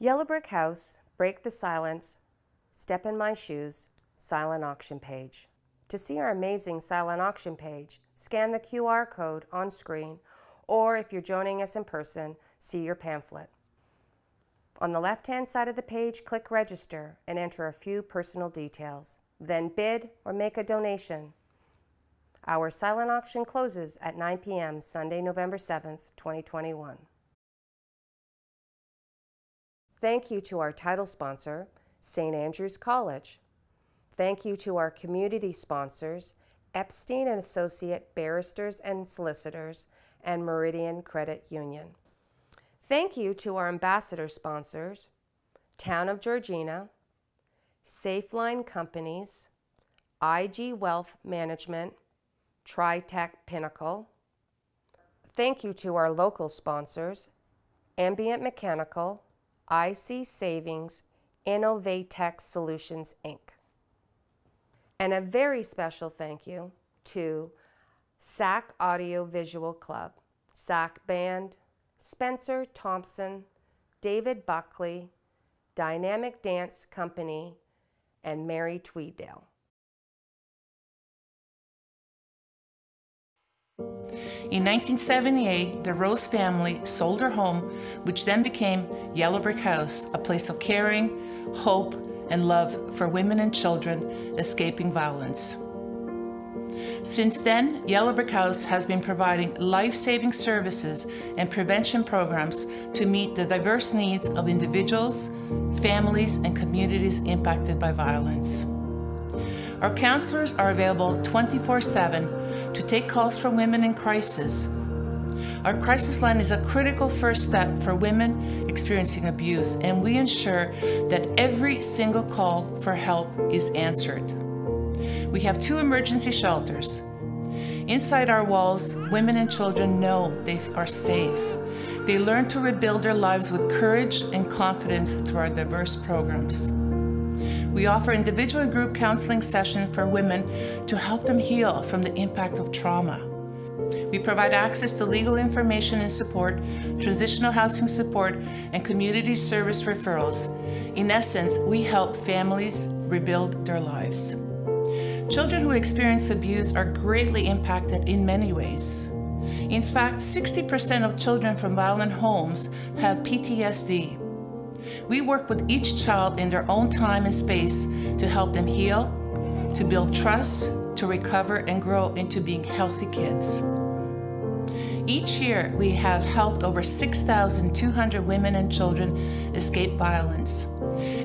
Yellow Brick House, Break the Silence, Step in My Shoes, silent auction page. To see our amazing silent auction page, scan the QR code on screen, or if you're joining us in person, see your pamphlet. On the left-hand side of the page, click Register and enter a few personal details. Then bid or make a donation. Our silent auction closes at 9 p.m. Sunday, November 7th, 2021. Thank you to our title sponsor, St. Andrews College. Thank you to our community sponsors, Epstein & Associate Barristers and Solicitors and Meridian Credit Union. Thank you to our ambassador sponsors, Town of Georgina, Safeline Companies, IG Wealth Management, TriTech Pinnacle. Thank you to our local sponsors, Ambient Mechanical, IC Savings, Innovatech Solutions, Inc. And a very special thank you to SAC Audio Visual Club, SAC Band, Spencer Thomson, David Buckley, Dynamic Dance Company, and Mary Tweeddale. In 1978, the Rose family sold her home, which then became Yellow Brick House, a place of caring, hope, and love for women and children escaping violence. Since then, Yellow Brick House has been providing life-saving services and prevention programs to meet the diverse needs of individuals, families, and communities impacted by violence. Our counselors are available 24/7 to take calls from women in crisis. Our crisis line is a critical first step for women experiencing abuse, and we ensure that every single call for help is answered. We have 2 emergency shelters. Inside our walls, women and children know they are safe. They learn to rebuild their lives with courage and confidence through our diverse programs. We offer individual and group counseling sessions for women to help them heal from the impact of trauma. We provide access to legal information and support, transitional housing support, and community service referrals. In essence, we help families rebuild their lives. Children who experience abuse are greatly impacted in many ways. In fact, 60% of children from violent homes have PTSD. We work with each child in their own time and space to help them heal, to build trust, to recover and grow into being healthy kids. Each year, we have helped over 6,200 women and children escape violence.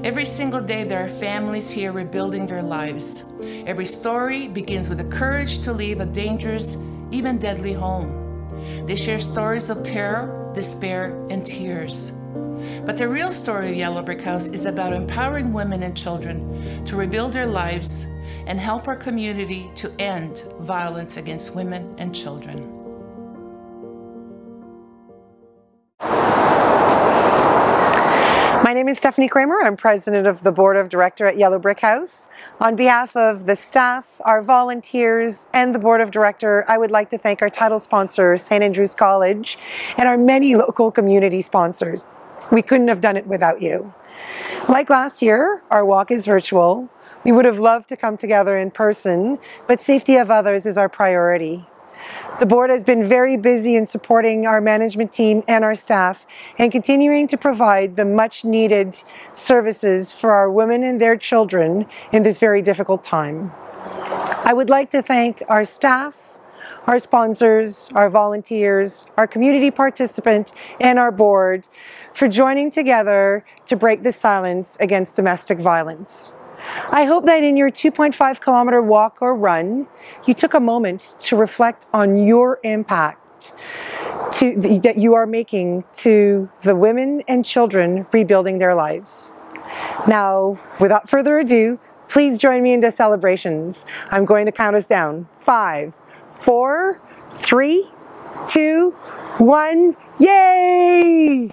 Every single day, there are families here rebuilding their lives. Every story begins with the courage to leave a dangerous, even deadly home. They share stories of terror, despair, and tears. But the real story of Yellow Brick House is about empowering women and children to rebuild their lives and help our community to end violence against women and children. My name is Stephanie Kremer. I'm president of the board of directors at Yellow Brick House. On behalf of the staff, our volunteers, and the board of directors, I would like to thank our title sponsor, St. Andrews College, and our many local community sponsors. We couldn't have done it without you. Like last year, our walk is virtual. We would have loved to come together in person, but safety of others is our priority. The board has been very busy in supporting our management team and our staff and continuing to provide the much needed services for our women and their children in this very difficult time. I would like to thank our staff, our sponsors, our volunteers, our community participants, and our board for joining together to break the silence against domestic violence. I hope that in your 2.5-kilometer walk or run, you took a moment to reflect on your impact that you are making to the women and children rebuilding their lives. Now, without further ado, please join me in the celebrations. I'm going to count us down. 5, 4, 3, 2, 1, yay!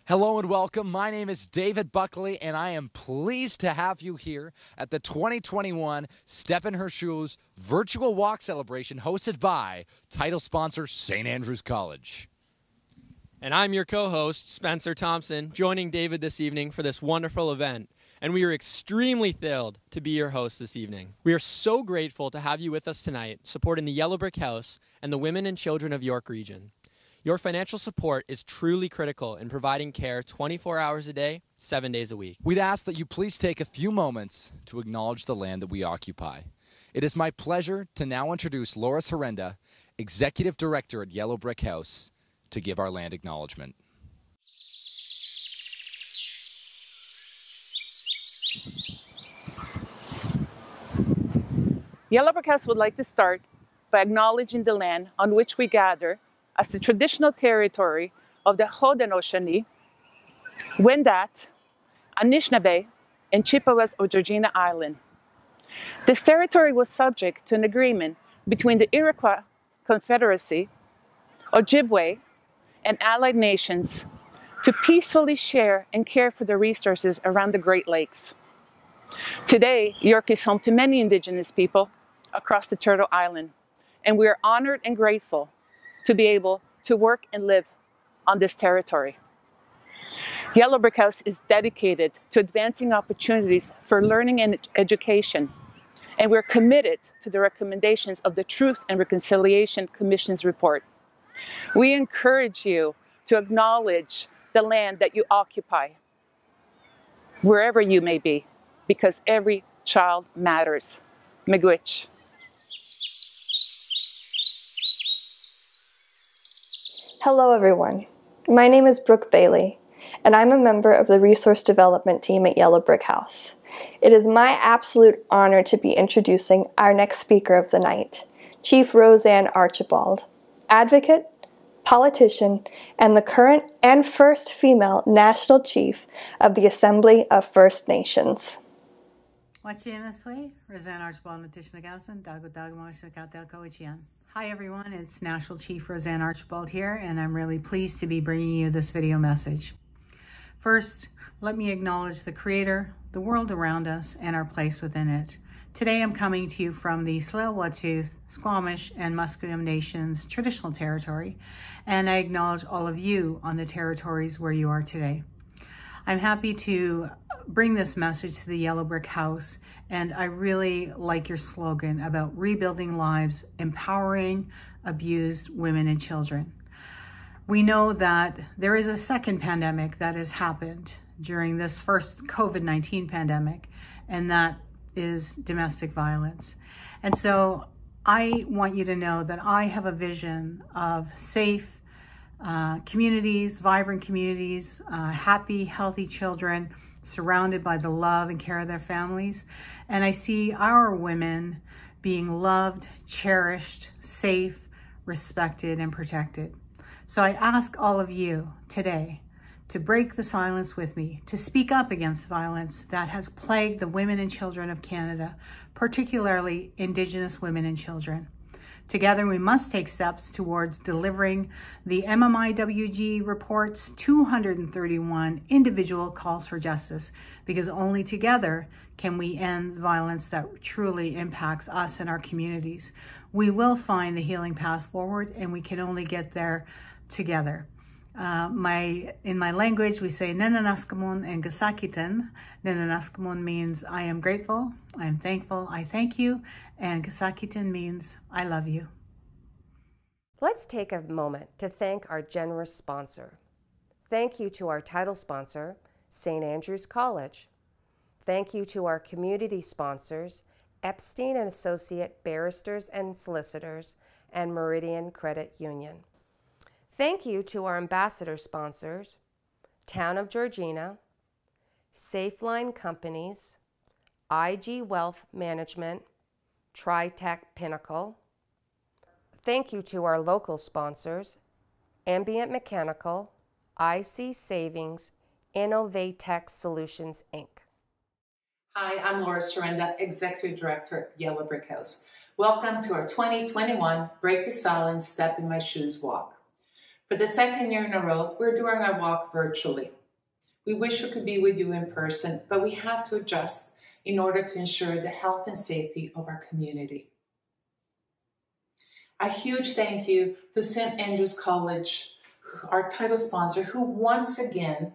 Hello and welcome. My name is David Buckley, and I am pleased to have you here at the 2021 Step in Her Shoes virtual walk celebration hosted by title sponsor St. Andrews College. And I'm your co-host, Spencer Thomson, joining David this evening for this wonderful event. And we are extremely thrilled to be your host this evening. We are so grateful to have you with us tonight, supporting the Yellow Brick House and the women and children of York Region. Your financial support is truly critical in providing care 24 hours a day, 7 days a week. We'd ask that you please take a few moments to acknowledge the land that we occupy. It is my pleasure to now introduce Lorris Herenda, Executive Director at Yellow Brick House, to give our land acknowledgement. Yellow Brick House would like to start by acknowledging the land on which we gather as the traditional territory of the Haudenosaunee, Wendat, Anishinaabe, and Chippewas of Georgina Island. This territory was subject to an agreement between the Iroquois Confederacy, Ojibwe, and allied nations to peacefully share and care for the resources around the Great Lakes. Today, York is home to many Indigenous people across the Turtle Island, and we are honored and grateful to be able to work and live on this territory. Yellow Brick House is dedicated to advancing opportunities for learning and education, and we're committed to the recommendations of the Truth and Reconciliation Commission's report. We encourage you to acknowledge the land that you occupy, wherever you may be, because every child matters. Miigwech. Hello everyone, my name is Brooke Bailey, and I'm a member of the Resource Development Team at Yellow Brick House. It is my absolute honor to be introducing our next speaker of the night, Chief Roseanne Archibald, advocate, politician, and the current and first female National Chief of the Assembly of First Nations. Hi everyone, it's National Chief Roseanne Archibald here, and I'm really pleased to be bringing you this video message. First, let me acknowledge the Creator, the world around us, and our place within it. Today I'm coming to you from the Tsleil-Waututh, Squamish, and Musqueam Nations traditional territory, and I acknowledge all of you on the territories where you are today. I'm happy to bring this message to the Yellow Brick House, and I really like your slogan about rebuilding lives, empowering abused women and children. We know that there is a second pandemic that has happened during this first COVID-19 pandemic, and that is domestic violence. And so I want you to know that I have a vision of safe communities, vibrant communities, happy, healthy children surrounded by the love and care of their families. And I see our women being loved, cherished, safe, respected, and protected. So I ask all of you today to break the silence with me, to speak up against violence that has plagued the women and children of Canada, particularly Indigenous women and children. Together, we must take steps towards delivering the MMIWG report's 231 individual calls for justice, because only together can we end violence that truly impacts us and our communities. We will find the healing path forward, and we can only get there together. In my language, we say Nenanaskamun and Gasakitan. Nenanaskamun means I am grateful, I am thankful, I thank you, and Gasakitan means I love you. Let's take a moment to thank our generous sponsor. Thank you to our title sponsor, St. Andrews College. Thank you to our community sponsors, Epstein & Associate Barristers and Solicitors, and Meridian Credit Union. Thank you to our ambassador sponsors, Town of Georgina, Safeline Companies, IG Wealth Management, Tritech Pinnacle. Thank you to our local sponsors, Ambient Mechanical, IC Savings, Innovatech Solutions, Inc. Hi, I'm Lorris, Herenda, Executive Director at Yellow Brick House. Welcome to our 2021 Break the Silence, Step in My Shoes walk. For the second year in a row, we're doing our walk virtually. We wish we could be with you in person, but we had to adjust in order to ensure the health and safety of our community. A huge thank you to St. Andrews College, our title sponsor, who once again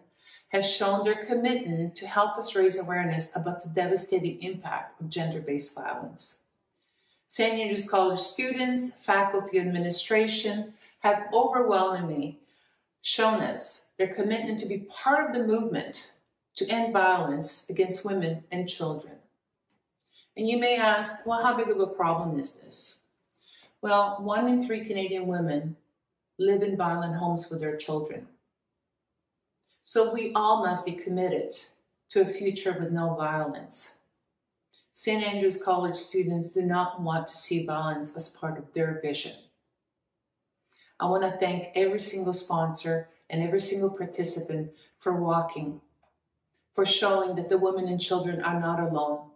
has shown their commitment to help us raise awareness about the devastating impact of gender-based violence. St. Andrews College students, faculty, administration have overwhelmingly shown us their commitment to be part of the movement to end violence against women and children. And you may ask, well, how big of a problem is this? Well, 1 in 3 Canadian women live in violent homes with their children. So we all must be committed to a future with no violence. St. Andrews College students do not want to see violence as part of their vision. I want to thank every single sponsor and every single participant for walking, for showing that the women and children are not alone,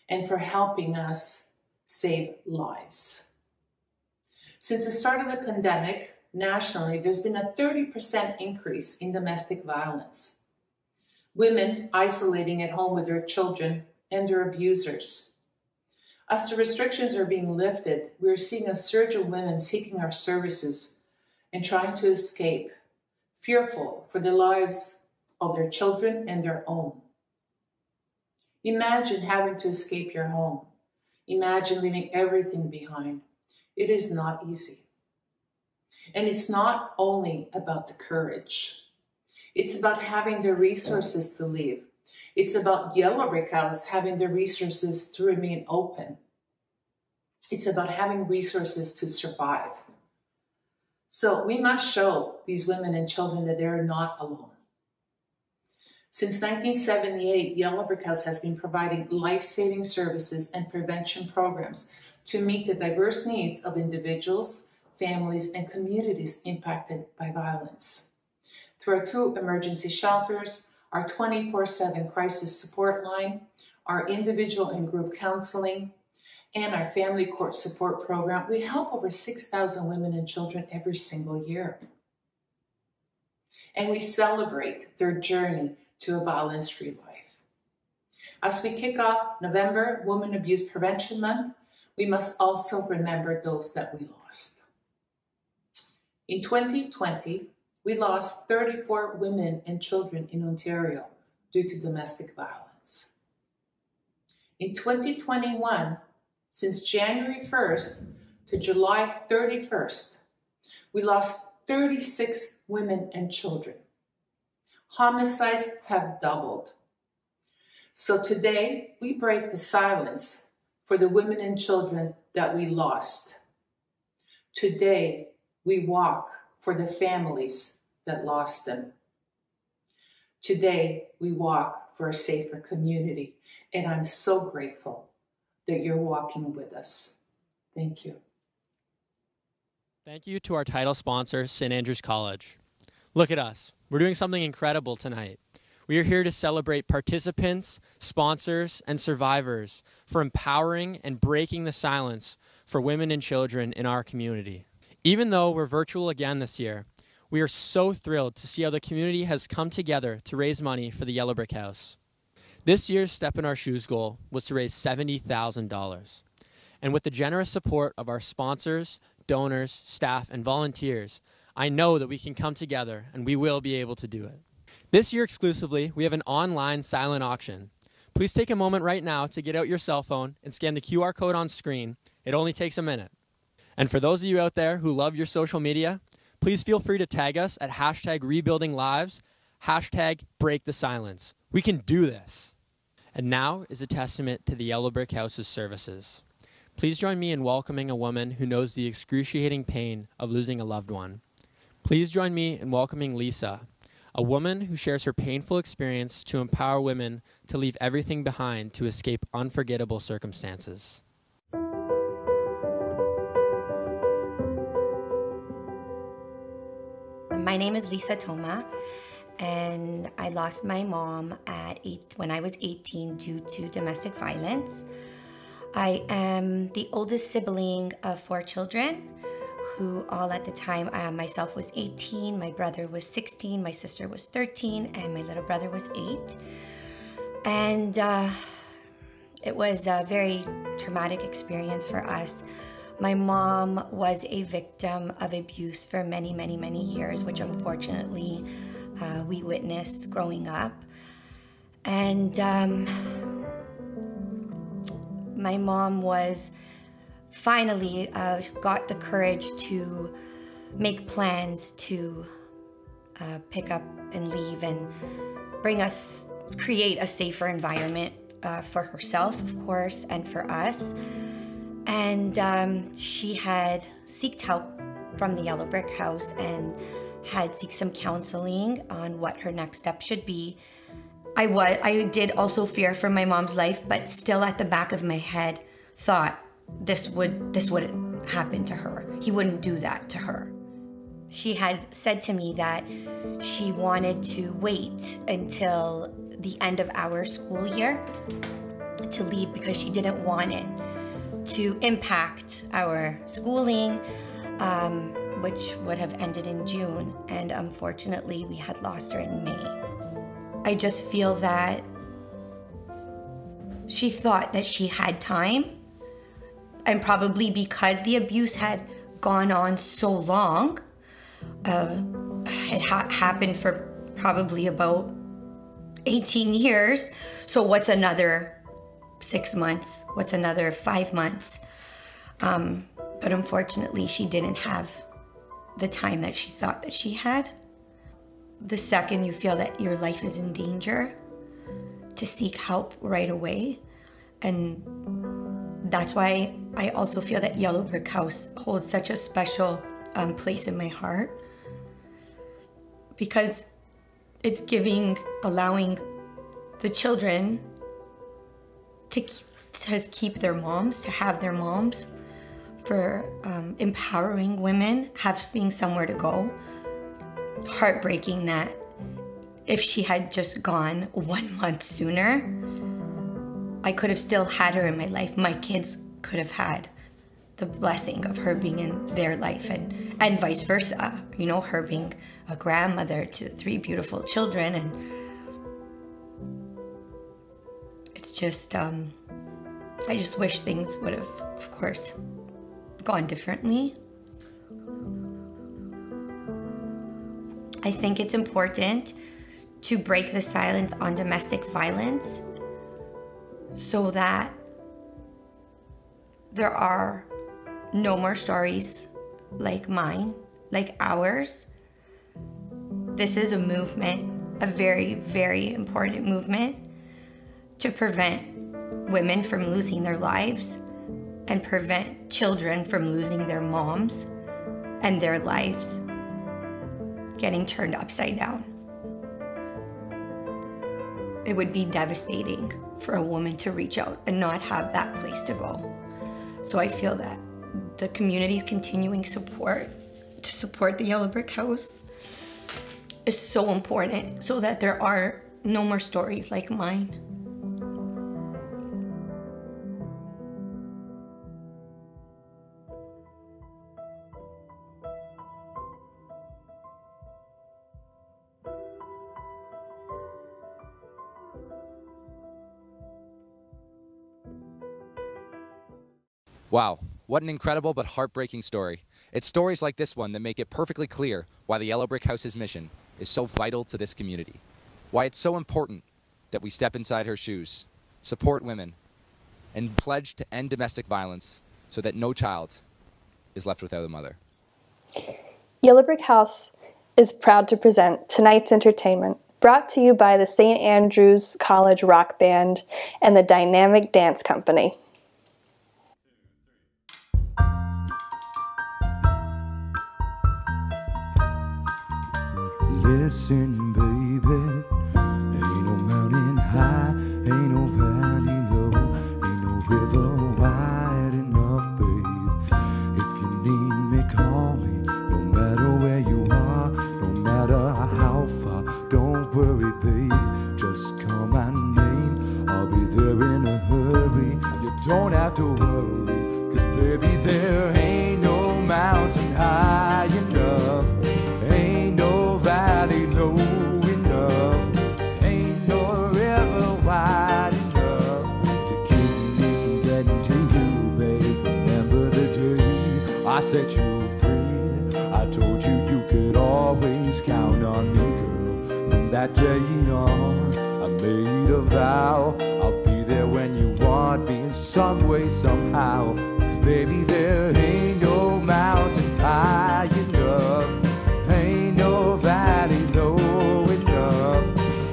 and for helping us save lives. Since the start of the pandemic, nationally, there's been a 30% increase in domestic violence. Women isolating at home with their children and their abusers. As the restrictions are being lifted, we're seeing a surge of women seeking our services and trying to escape, fearful for the lives of their children and their own. Imagine having to escape your home. Imagine leaving everything behind. It is not easy. And it's not only about the courage. It's about having the resources to leave. It's about Yellow Brick House having the resources to remain open. It's about having resources to survive. So we must show these women and children that they're not alone. Since 1978, Yellow Brick House has been providing life-saving services and prevention programs to meet the diverse needs of individuals, families, and communities impacted by violence. Through our 2 emergency shelters, our 24/7 crisis support line, our individual and group counseling, and our family court support program, we help over 6,000 women and children every single year. And we celebrate their journey to a violence-free life. As we kick off November Women Abuse Prevention Month, we must also remember those that we lost. In 2020, we lost 34 women and children in Ontario due to domestic violence. In 2021, since January 1st to July 31st, we lost 36 women and children. Homicides have doubled. So today, we break the silence for the women and children that we lost. Today, we walk for the families that lost them. Today, we walk for a safer community, and I'm so grateful that you're walking with us. Thank you. Thank you to our title sponsor, St. Andrews College. Look at us. We're doing something incredible tonight. We are here to celebrate participants, sponsors, and survivors for empowering and breaking the silence for women and children in our community. Even though we're virtual again this year, we are so thrilled to see how the community has come together to raise money for the Yellow Brick House. This year's Step in Our Shoes goal was to raise $70,000. And with the generous support of our sponsors, donors, staff, and volunteers, I know that we can come together and we will be able to do it. This year exclusively, we have an online silent auction. Please take a moment right now to get out your cell phone and scan the QR code on screen. It only takes a minute. And for those of you out there who love your social media, please feel free to tag us at #RebuildingLives, #BreakTheSilence. We can do this. And now is a testament to the Yellow Brick House's services. Please join me in welcoming a woman who knows the excruciating pain of losing a loved one. Please join me in welcoming Lisa, a woman who shares her painful experience to empower women to leave everything behind to escape unforgettable circumstances. My name is Lisa Toma, and I lost my mom when I was 18 due to domestic violence. I am the oldest sibling of 4 children, who all at the time, myself was 18, my brother was 16, my sister was 13, and my little brother was 8. And it was a very traumatic experience for us. My mom was a victim of abuse for many, many, many years, which unfortunately we witnessed growing up. And my mom was finally got the courage to make plans to pick up and leave and create a safer environment for herself, of course, and for us. And she had sought help from the Yellow Brick House and had sought some counseling on what her next step should be. I did also fear for my mom's life, but still at the back of my head thought this wouldn't happen to her. He wouldn't do that to her. She had said to me that she wanted to wait until the end of our school year to leave because she didn't want it to impact our schooling, which would have ended in June. And unfortunately, we had lost her in May. I just feel that she thought that she had time, and probably because the abuse had gone on so long, it happened for probably about 18 years. So what's another 6 months? What's another 5 months? But unfortunately, she didn't have the time that she thought that she had. The second you feel that your life is in danger, to seek help right away. And that's why I also feel that Yellow Brick House holds such a special place in my heart, because it's allowing the children to keep their moms, to have their moms, for empowering women, having somewhere to go. Heartbreaking that if she had just gone 1 month sooner, I could have still had her in my life. My kids could have had the blessing of her being in their life, and vice versa. You know, her being a grandmother to 3 beautiful children. And it's just, I just wish things would have, of course, gone differently. I think it's important to break the silence on domestic violence so that there are no more stories like mine, like ours. This is a movement, a very, very important movement to prevent women from losing their lives and prevent children from losing their moms and their lives getting turned upside down. It would be devastating for a woman to reach out and not have that place to go. So I feel that the community's continuing support to support the Yellow Brick House is so important, so that there are no more stories like mine. Wow, what an incredible but heartbreaking story. It's stories like this one that make it perfectly clear why the Yellow Brick House's mission is so vital to this community. Why it's so important that we step inside her shoes, support women, and pledge to end domestic violence so that no child is left without a mother. Yellow Brick House is proud to present tonight's entertainment, brought to you by the St. Andrews College Rock Band and the Dynamic Dance Company. Listen, baby, ain't no mountain high, ain't no valley low, ain't no river wide enough, babe. If you need me, call me, no matter where you are, no matter how far. Don't worry, babe, just call my name, I'll be there in a hurry. You don't have to worry, 'cause baby, there ain't no mountain high enough, ain't no valley low enough, ain't no river wide enough to keep me from getting to you, babe. Remember the day that day on, I made a vow I'll be there when you want me in some way, somehow. 'Cause baby, there ain't no mountain high enough, ain't no valley low enough,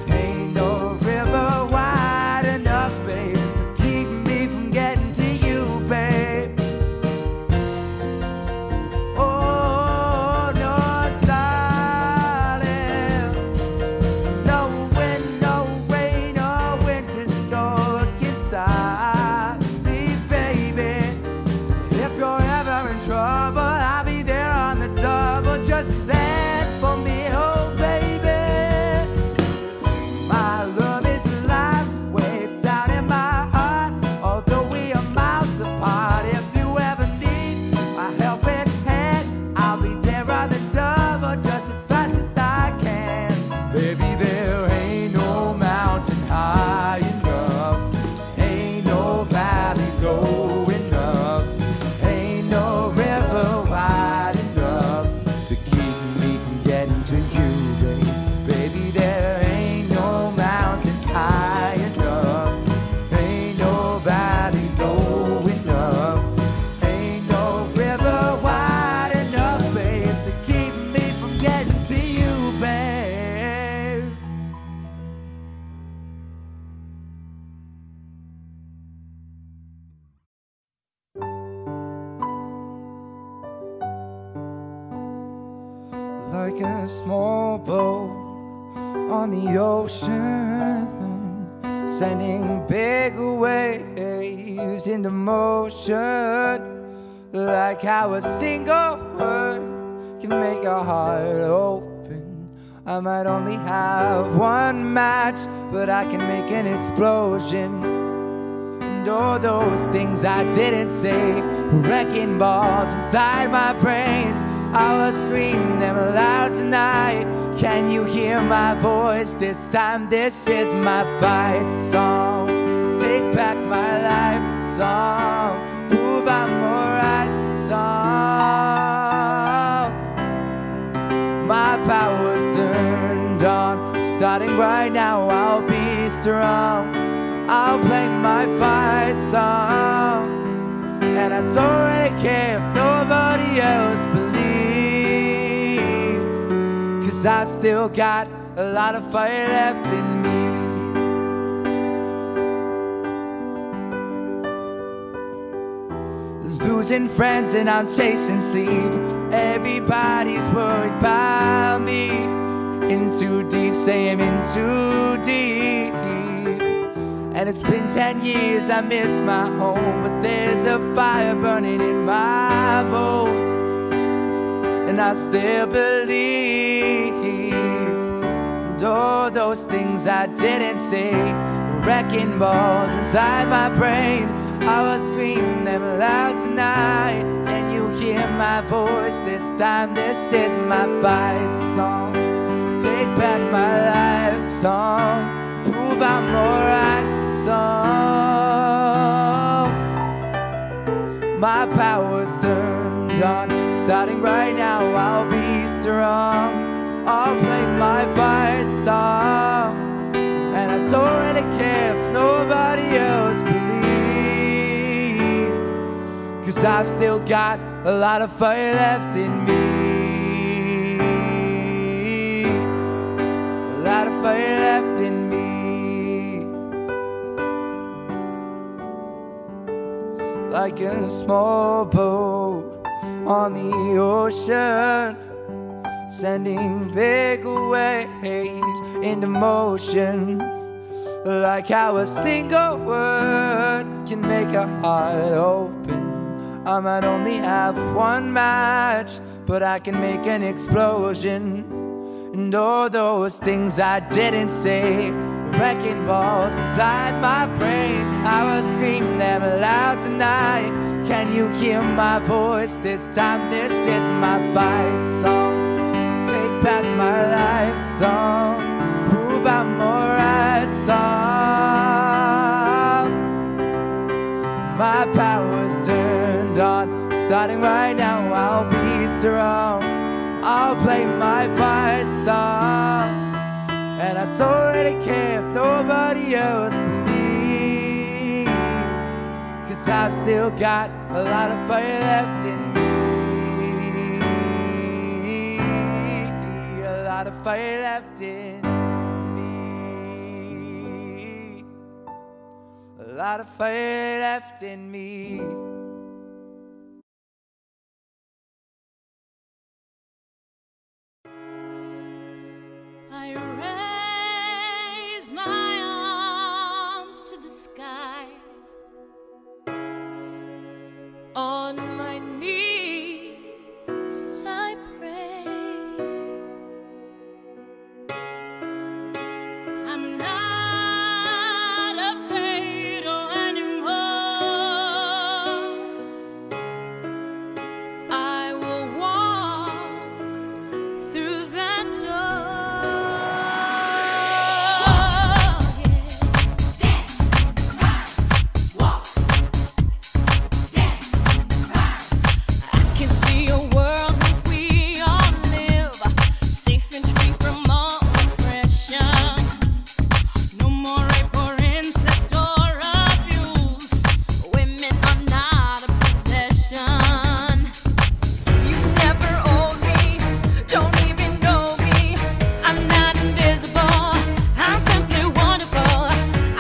ain't no river wide enough, babe, to keep me from getting to you, babe. Oh, no, darling, no wind, no rain, or winter snow can stop me, baby. If you're ever in trouble, I'll be there on the double. Just send for me, oh baby. My love is alive, way down in my heart. Although we are miles apart, if you ever need a helping hand, I'll be there on the double, just as fast as I can. Baby, there ain't no mountain high enough, ain't no valley low enough, ain't no river wide enough to keep me from getting to you, babe. Baby, there ain't no mountain high enough, ain't no valley low enough, ain't no river wide enough, babe, to keep me from getting to you, babe. Like a small boat on the ocean, sending big waves into motion. Like how a single word can make a heart open. I might only have one match, but I can make an explosion. And all those things I didn't say were wrecking balls inside my brains. I will scream them aloud tonight. Can you hear my voice this time? This is my fight song. Take back my life song. Prove I'm alright song. My power's turned on. Starting right now, I'll be strong. I'll play my fight song. And I don't really care if nobody else believes, 'cause I've still got a lot of fire left in me. Losing friends and I'm chasing sleep. Everybody's worried about me. In too deep, say I'm in too deep. And it's been 10 years, I miss my home, but there's a fire burning in my bones, and I still believe. And all those things I didn't say were wrecking balls inside my brain. I will scream them loud tonight. Can you hear my voice this time? This is my fight song. Take back my life song. Prove I'm alright song. My power's turned on. Starting right now, I'll be strong. I'll play my fight song. And I don't really care if nobody else believes, 'cause I've still got a lot of fire left in me. A lot of fire left in me. Like a small boat on the ocean, sending big waves into motion. Like how a single word can make a heart open. I might only have one match, but I can make an explosion. And all those things I didn't say, wrecking balls inside my brain. I will scream them aloud tonight. Can you hear my voice this time? This is my fight song. Take back my life song. Prove I'm alright song. My power's turned on. Starting right now, I'll be strong. I'll play my fight song. and I don't really care if nobody else believes, 'cause I've still got a lot of fire left in me. A lot of fire left in me. A lot of fire left in me. I raise my arms to the sky. On my knees I pray. I'm not afraid anymore. I will walk through that door. Dance, rise, walk. Dance, rise. I can see a world where we all live, safe and free from all oppression. No more rape or incest or abuse. Women are not a possession. You never own me, don't even know me. I'm not invisible, I'm simply wonderful.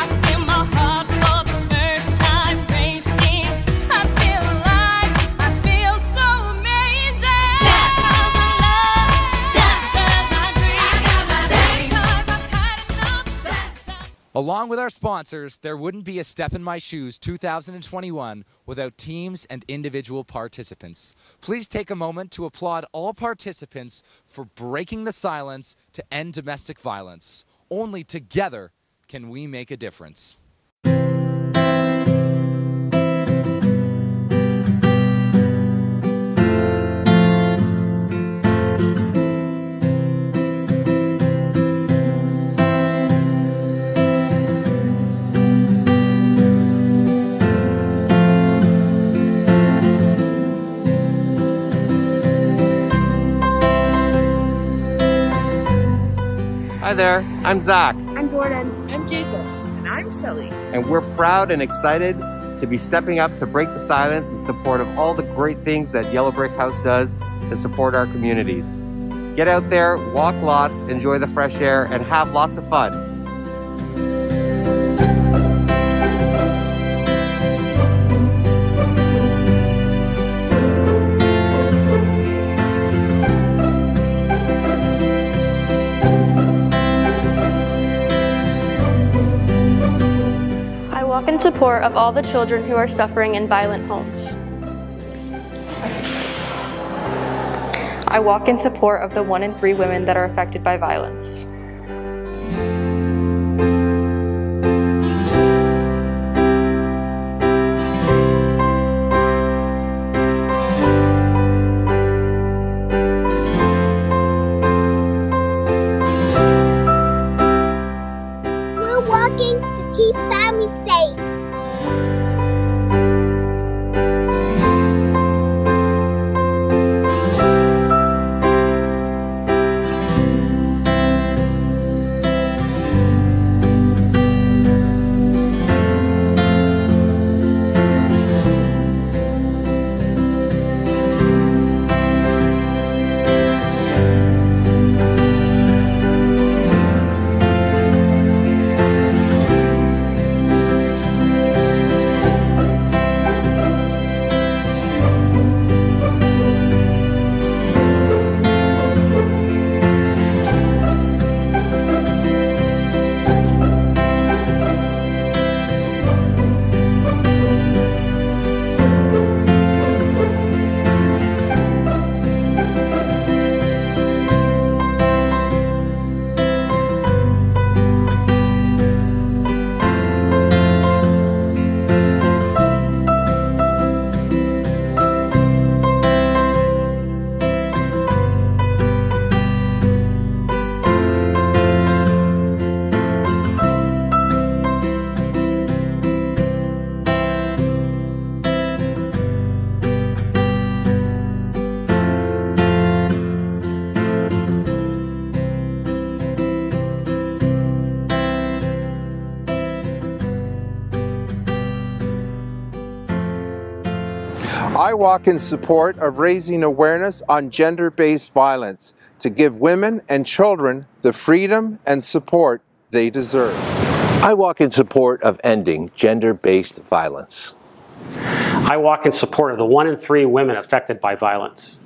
I feel my heart for the first time racing. I feel alive, I feel so amazing. Dance, dance as I dream. Dance, I've had enough. Dance. Along with our sponsors, there wouldn't be a Step in My Shoes 2021 without teams and individual participants. Please take a moment to applaud all participants for breaking the silence to end domestic violence. Only together can we make a difference. Hi there, I'm Zach, I'm Gordon. I'm Jacob. And I'm Sully. and we're proud and excited to be stepping up to break the silence in support of all the great things that Yellow Brick House does to support our communities. Get out there, walk lots, enjoy the fresh air, and have lots of fun. I walk in support of all the children who are suffering in violent homes. I walk in support of the 1 in 3 women that are affected by violence. We're walking to keep families safe. I walk in support of raising awareness on gender-based violence to give women and children the freedom and support they deserve. I walk in support of ending gender-based violence. I walk in support of the 1 in 3 women affected by violence.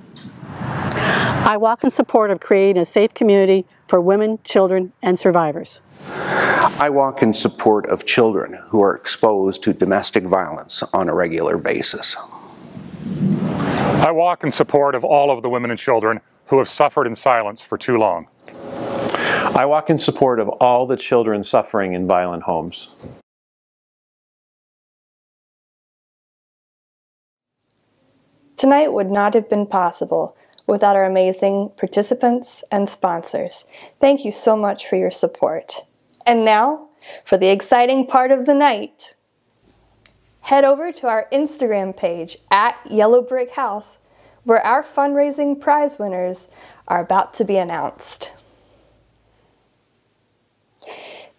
I walk in support of creating a safe community for women, children, and survivors. I walk in support of children who are exposed to domestic violence on a regular basis. I walk in support of all of the women and children who have suffered in silence for too long. I walk in support of all the children suffering in violent homes. Tonight would not have been possible without our amazing participants and sponsors. Thank you so much for your support. And now, for the exciting part of the night. Head over to our Instagram page @YellowBrickHouse, where our fundraising prize winners are about to be announced.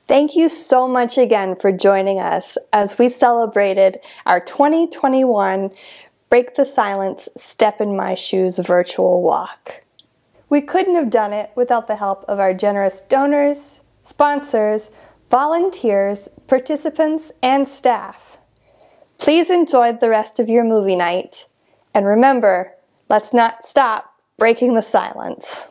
Thank you so much again for joining us as we celebrated our 2021 Break the Silence, Step in My Shoes virtual walk. We couldn't have done it without the help of our generous donors, sponsors, volunteers, participants, and staff. Please enjoy the rest of your movie night. And remember, let's not stop breaking the silence.